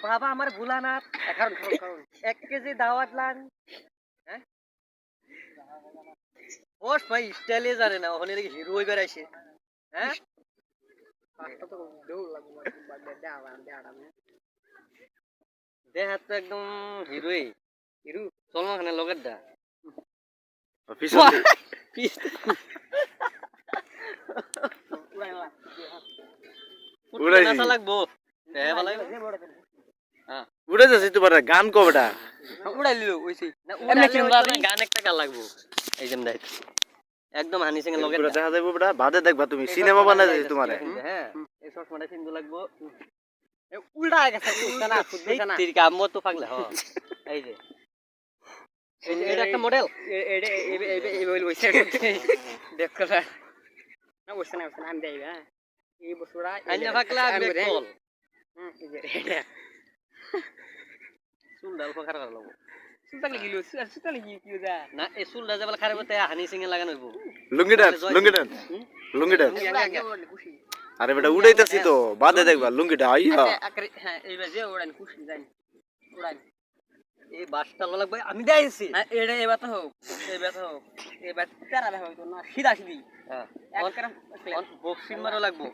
বাবা আমার ভুলা না এখন 1 কেজি দাওয়াত লান হ্যাঁ ওস ভাই স্টাইলে জানে না ওখানে দেখি হিরো হইবার আইছে হ্যাঁ পাঁচটা তো দেউ লাগবে দেহ তো একদম হিরোই হিরো চলমা খানের লগের দা পিছন উড়াই না লাগবো দেহ ভালো হ্যাঁ উড়ে যাচ্ছে তোমার গান কবেটা উড়াই লিলো ওইছি না এমনি কি গান একটা গান লাগবো এই যেম দাই একদম হানি সিং এর লগের পুরো দেখা যাবে বড়া বাদে দেখবা তুমি সিনেমা বানাই দিছি তোমারে হ্যাঁ এই শর্টমাটা সিন্ধু লাগবো উল্টা হয়ে গেছে উল্টা না ফুটবে না তির কাম তো পাগলা হ এই যে এটা একটা মডেল এটা এই বল বইছে দেখো না বসে না আমি দেই হ্যাঁ এই বছরা আইনা পাগলা বেকল এই যে এটা চুল ডাল ফাকার লাগবো চুল পাগলা গিলো চুল পাগলা কি যা না এই চুল ডাল যাবল খারাপ হতে হানি সিং এ লাগানো হইবো লুঙ্গি ডান্স আরে বেটা উড়াইতাছি তো বাদে দেখবা লুঙ্গিটা আইয়া হ্যাঁ এইবার যে ওড়ান খুশি জানি ওড়ান এই বাসটা লাগবে আমি দেইছি এটা এবার তো হোক এবার তারা হবে তো না সিধা সিধি হ্যাঁ একরকম বক্সিং মারো লাগবো